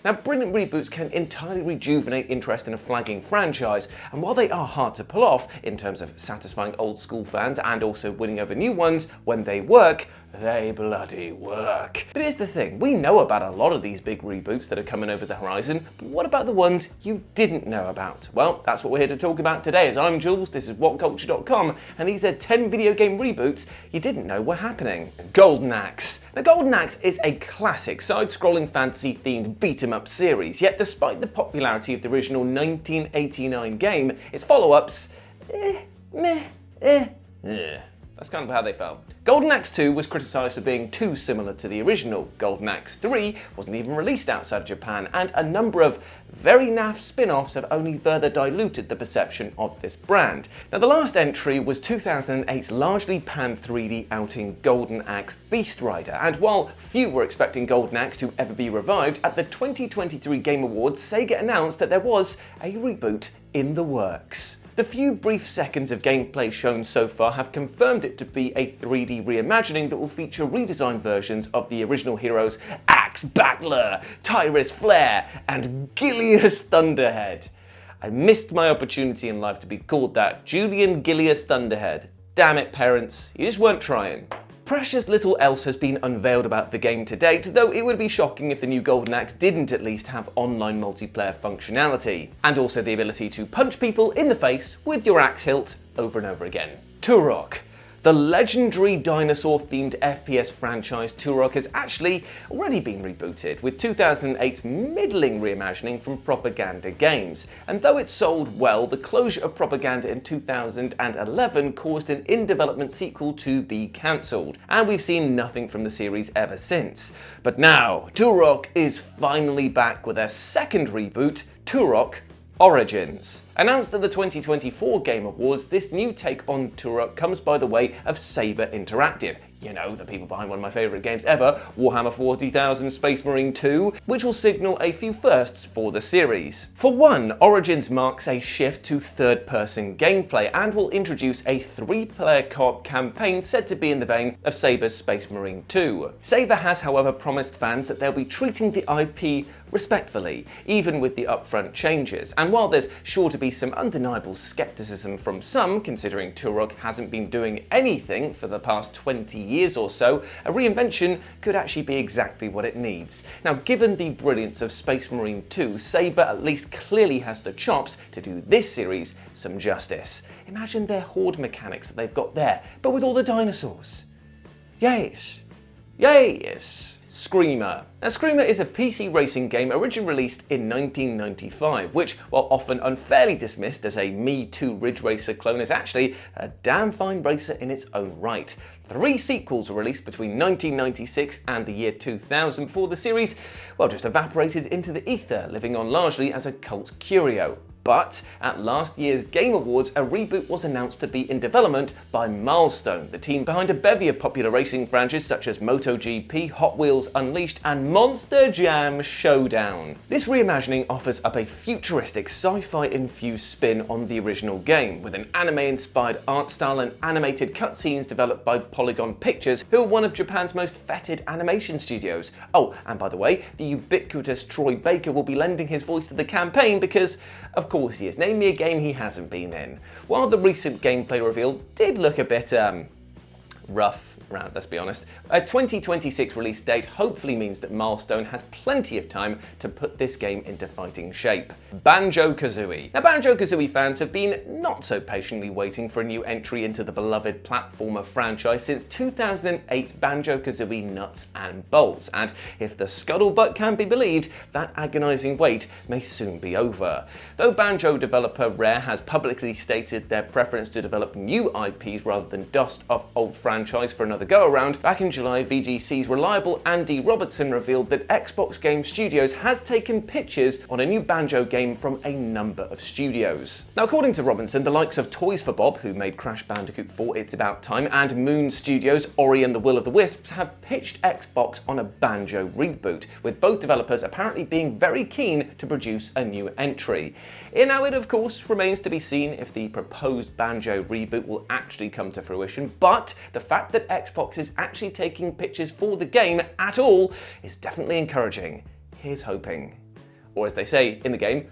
Now, brilliant reboots can entirely rejuvenate interest in a flagging franchise, and while they are hard to pull off in terms of satisfying old school fans and also winning over new ones, when they work, they bloody work. But here's the thing, we know about a lot of these big reboots that are coming over the horizon, but what about the ones you didn't know about? Well, that's what we're here to talk about today, as I'm Jules, this is WhatCulture.com, and these are 10 video game reboots you didn't know were happening. Golden Axe. Now, Golden Axe is a classic side-scrolling fantasy-themed beat-em-up series, yet despite the popularity of the original 1989 game, its follow-ups, That's kind of how they felt. Golden Axe 2 was criticised for being too similar to the original. Golden Axe 3 wasn't even released outside Japan, and a number of very naff spin-offs have only further diluted the perception of this brand. Now, the last entry was 2008's largely pan-3D outing Golden Axe Beast Rider, and while few were expecting Golden Axe to ever be revived, at the 2023 Game Awards, Sega announced that there was a reboot in the works. The few brief seconds of gameplay shown so far have confirmed it to be a 3D reimagining that will feature redesigned versions of the original heroes Axe Battler, Tyrus Flare, and Gilius Thunderhead. I missed my opportunity in life to be called that, Julian Gilius Thunderhead. Damn it, parents, you just weren't trying. Precious little else has been unveiled about the game to date, though it would be shocking if the new Golden Axe didn't at least have online multiplayer functionality, and also the ability to punch people in the face with your axe hilt over and over again. Turok. The legendary dinosaur-themed FPS franchise Turok has actually already been rebooted, with 2008's middling reimagining from Propaganda Games. And though it sold well, the closure of Propaganda in 2011 caused an in-development sequel to be cancelled, and we've seen nothing from the series ever since. But now, Turok is finally back with a second reboot, Turok Origins. Announced at the 2024 Game Awards, this new take on Turok comes by the way of Saber Interactive. You know, the people behind one of my favourite games ever, Warhammer 40,000 Space Marine 2, which will signal a few firsts for the series. For one, Origins marks a shift to third-person gameplay and will introduce a 3-player co-op campaign said to be in the vein of Saber's Space Marine 2. Saber has, however, promised fans that they'll be treating the IP respectfully, even with the upfront changes. And while there's sure to be some undeniable skepticism from some, considering Turok hasn't been doing anything for the past 20 years or so, a reinvention could actually be exactly what it needs. Now, given the brilliance of Space Marine 2, Saber at least clearly has the chops to do this series some justice. Imagine their horde mechanics that they've got there, but with all the dinosaurs. Yes. Yes. Screamer. Now, Screamer is a PC racing game originally released in 1995, which, while often unfairly dismissed as a Me Too Ridge Racer clone, is actually a damn fine racer in its own right. 3 sequels were released between 1996 and the year 2000 before the series, well, just evaporated into the ether, living on largely as a cult curio. But at last year's Game Awards, a reboot was announced to be in development by Milestone, the team behind a bevy of popular racing franchises such as MotoGP, Hot Wheels Unleashed, and Monster Jam Showdown. This reimagining offers up a futuristic sci-fi-infused spin on the original game, with an anime-inspired art style and animated cutscenes developed by Polygon Pictures, who are one of Japan's most feted animation studios. Oh, and by the way, the ubiquitous Troy Baker will be lending his voice to the campaign because, of course he is. Name me a game he hasn't been in. While the recent gameplay reveal did look a bit, rough, let's be honest, a 2026 release date hopefully means that Milestone has plenty of time to put this game into fighting shape. Banjo-Kazooie. Now, Banjo-Kazooie fans have been not so patiently waiting for a new entry into the beloved platformer franchise since 2008's Banjo-Kazooie Nuts and Bolts, and if the scuttlebutt can be believed, that agonising wait may soon be over. Though Banjo developer Rare has publicly stated their preference to develop new IPs rather than dust off old franchise for another go-around, back in July, VGC's reliable Andy Robertson revealed that Xbox Game Studios has taken pictures on a new Banjo game from a number of studios. Now, according to Robinson, the likes of Toys for Bob, who made Crash Bandicoot 4 It's About Time, and Moon Studios' Ori and the Will of the Wisps have pitched Xbox on a Banjo reboot, with both developers apparently being very keen to produce a new entry. Now, it of course remains to be seen if the proposed Banjo reboot will actually come to fruition, but the fact that Xbox is actually taking pictures for the game at all is definitely encouraging. Here's hoping. or as they say in the game,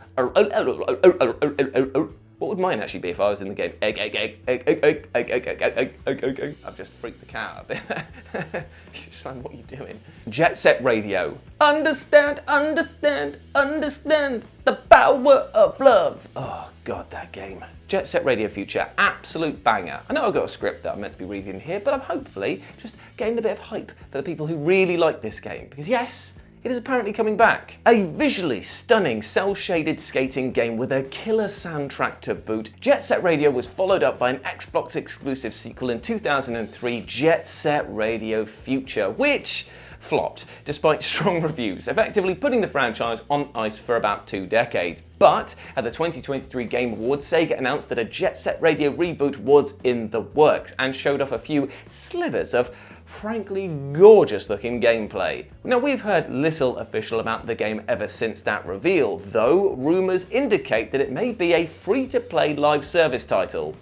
what would mine actually be if I was in the game? Egg, egg, egg, egg, egg, egg, egg, egg, egg, egg, egg, egg, egg. I've just freaked the cat out a bit. He's just like, what are you doing? Jet Set Radio. Understand, understand, understand the power of love. Oh God, that game. Jet Set Radio Future, absolute banger. I know I've got a script that I'm meant to be reading here, but I'm hopefully just getting a bit of hype for the people who really like this game. Because yes, it is apparently coming back. A visually stunning, cel-shaded skating game with a killer soundtrack to boot, Jet Set Radio was followed up by an Xbox exclusive sequel in 2003, Jet Set Radio Future, which flopped despite strong reviews, effectively putting the franchise on ice for about 2 decades. But at the 2023 Game Awards, Sega announced that a Jet Set Radio reboot was in the works and showed off a few slivers of frankly gorgeous looking gameplay. Now, we've heard little official about the game ever since that reveal, though rumours indicate that it may be a free-to-play live service title.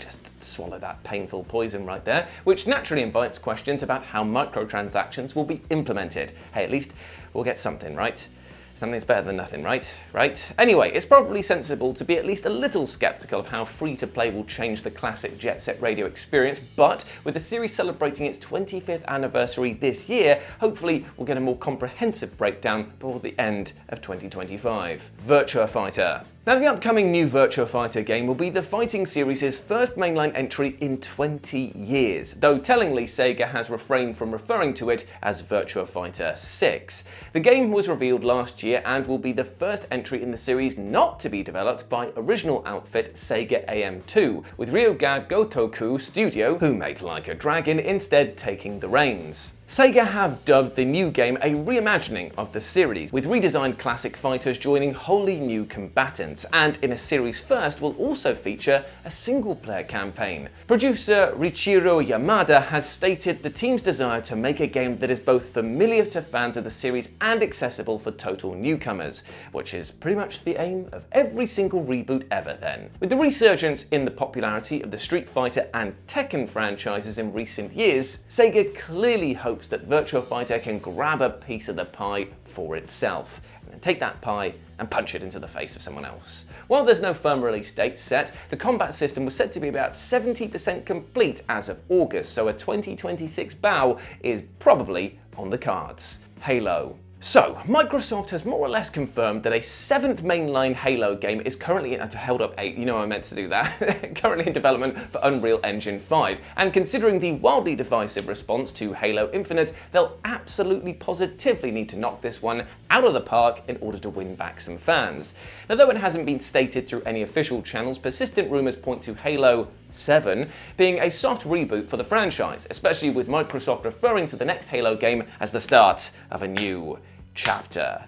Just swallow that painful poison right there, which naturally invites questions about how microtransactions will be implemented. Hey, at least we'll get something, right? Something's better than nothing, right? Anyway, it's probably sensible to be at least a little skeptical of how free-to-play will change the classic Jet Set Radio experience, but with the series celebrating its 25th anniversary this year, hopefully we'll get a more comprehensive breakdown before the end of 2025. Virtua Fighter. Now, the upcoming new Virtua Fighter game will be the fighting series' first mainline entry in 20 years, though tellingly Sega has refrained from referring to it as Virtua Fighter 6. The game was revealed last year and will be the first entry in the series not to be developed by original outfit Sega AM2, with Ryoga Gotoku Studio, who make Like a Dragon, instead taking the reins. Sega have dubbed the new game a reimagining of the series, with redesigned classic fighters joining wholly new combatants, and in a series first will also feature a single-player campaign. Producer Riichiro Yamada has stated the team's desire to make a game that is both familiar to fans of the series and accessible for total newcomers, which is pretty much the aim of every single reboot ever then. With the resurgence in the popularity of the Street Fighter and Tekken franchises in recent years, Sega clearly hopes that Virtua Fighter can grab a piece of the pie for itself, and then take that pie and punch it into the face of someone else. While there's no firm release date set, the combat system was said to be about 70% complete as of August, so a 2026 BAU is probably on the cards. Halo. So, Microsoft has more or less confirmed that a 7th mainline Halo game is currently held up 8, you know I meant to do that, currently in development for Unreal Engine 5, and considering the wildly divisive response to Halo Infinite, they'll absolutely positively need to knock this one out of the park in order to win back some fans. Now, though it hasn't been stated through any official channels, persistent rumours point to Halo 7 being a soft reboot for the franchise, especially with Microsoft referring to the next Halo game as the start of a new chapter.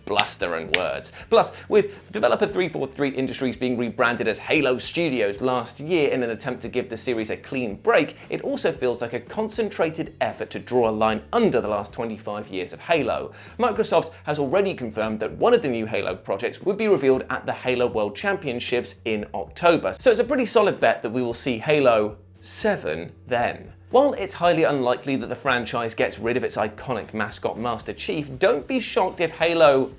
Bluster and words. Plus, with developer 343 Industries being rebranded as Halo Studios last year in an attempt to give the series a clean break, it also feels like a concentrated effort to draw a line under the last 25 years of Halo. Microsoft has already confirmed that one of the new Halo projects would be revealed at the Halo World Championships in October, so it's a pretty solid bet that we will see Halo 7 then. While it's highly unlikely that the franchise gets rid of its iconic mascot Master Chief, don't be shocked if Halo,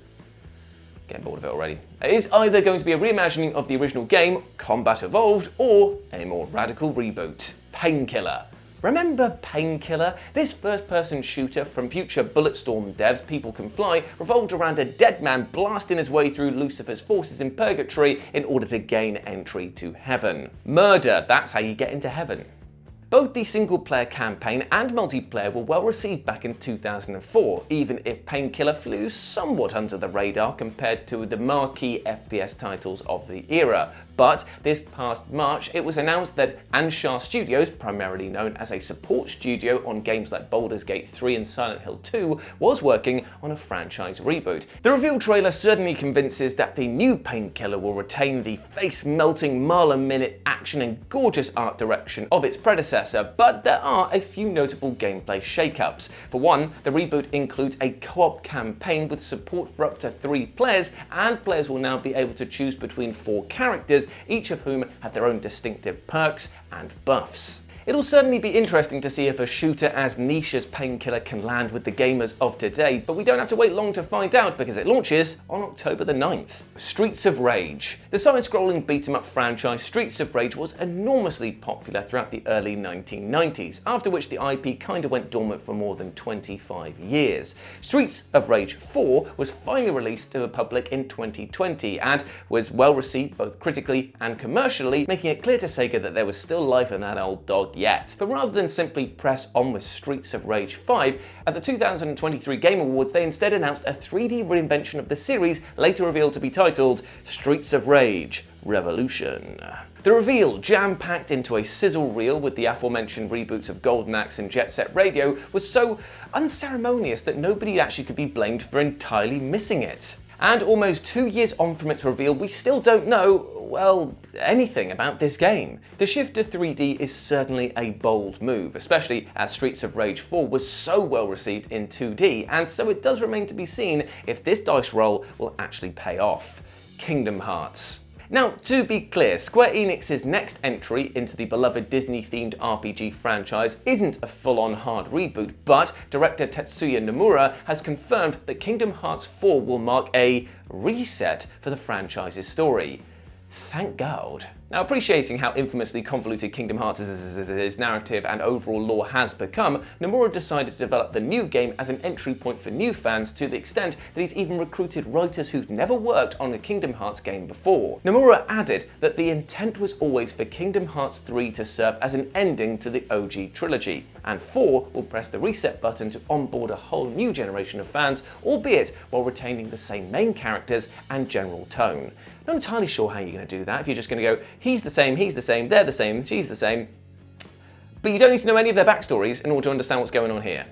getting bored of it already, is either going to be a reimagining of the original game, Combat Evolved, or a more radical reboot. Painkiller. Remember Painkiller? This first-person shooter from future Bulletstorm devs People Can Fly revolved around a dead man blasting his way through Lucifer's forces in purgatory in order to gain entry to heaven. Murder, that's how you get into heaven. Both the single-player campaign and multiplayer were well received back in 2004, even if Painkiller flew somewhat under the radar compared to the marquee FPS titles of the era. But this past March, it was announced that Anshar Studios, primarily known as a support studio on games like Baldur's Gate 3 and Silent Hill 2, was working on a franchise reboot. The reveal trailer certainly convinces that the new Painkiller will retain the face-melting mile-a-minute action and gorgeous art direction of its predecessor, but there are a few notable gameplay shakeups. For one, the reboot includes a co-op campaign with support for up to 3 players, and players will now be able to choose between 4 characters, each of whom have their own distinctive perks and buffs. It'll certainly be interesting to see if a shooter as niche as Painkiller can land with the gamers of today, but we don't have to wait long to find out because it launches on October the 9th. Streets of Rage. The side-scrolling beat-em-up franchise Streets of Rage was enormously popular throughout the early 1990s, after which the IP kinda went dormant for more than 25 years. Streets of Rage 4 was finally released to the public in 2020 and was well received both critically and commercially, making it clear to Sega that there was still life in that old dog yet. But rather than simply press on with Streets of Rage 5, at the 2023 Game Awards they instead announced a 3D reinvention of the series, later revealed to be titled Streets of Rage Revolution. The reveal, jam-packed into a sizzle reel with the aforementioned reboots of Golden Axe and Jet Set Radio, was so unceremonious that nobody actually could be blamed for entirely missing it. And almost 2 years on from its reveal, we still don't know, well, anything about this game. The shift to 3D is certainly a bold move, especially as Streets of Rage 4 was so well received in 2D, and so it does remain to be seen if this dice roll will actually pay off. Kingdom Hearts. Now, to be clear, Square Enix's next entry into the beloved Disney-themed RPG franchise isn't a full-on hard reboot, but director Tetsuya Nomura has confirmed that Kingdom Hearts 4 will mark a reset for the franchise's story. Thank God. Now, appreciating how infamously convoluted Kingdom Hearts' narrative and overall lore has become, Nomura decided to develop the new game as an entry point for new fans, to the extent that he's even recruited writers who've never worked on a Kingdom Hearts game before. Nomura added that the intent was always for Kingdom Hearts 3 to serve as an ending to the OG trilogy, and 4 will press the reset button to onboard a whole new generation of fans, albeit while retaining the same main characters and general tone. Not entirely sure how you're going to do that, if you're just going to go, he's the same, they're the same, she's the same. But you don't need to know any of their backstories in order to understand what's going on here.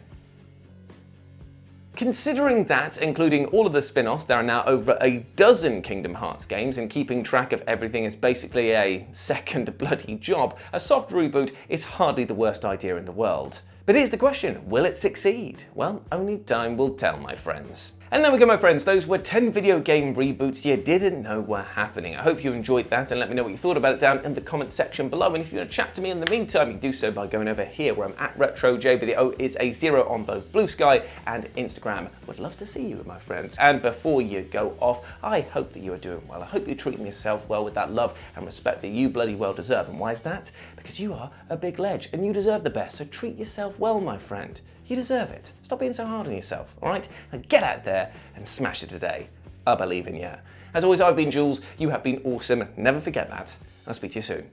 Considering that, including all of the spin-offs, there are now over a dozen Kingdom Hearts games, and keeping track of everything is basically a second bloody job, a soft reboot is hardly the worst idea in the world. But here's the question, will it succeed? Well, only time will tell, my friends. And there we go, my friends, those were 10 video game reboots you didn't know were happening. I hope you enjoyed that, and let me know what you thought about it down in the comment section below. And if you want to chat to me in the meantime, you can do so by going over here where I'm at RetroJ, but the O is a 0 on both Blue Sky and Instagram. Would love to see you, my friends. And before you go off, I hope that you are doing well. I hope you're treating yourself well with that love and respect that you bloody well deserve. And why is that? Because you are a big ledge and you deserve the best, so treat yourself well, my friend. You deserve it. Stop being so hard on yourself, all right? And get out there and smash it today. I believe in you. As always, I've been Jules. You have been awesome. Never forget that. I'll speak to you soon.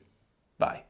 Bye.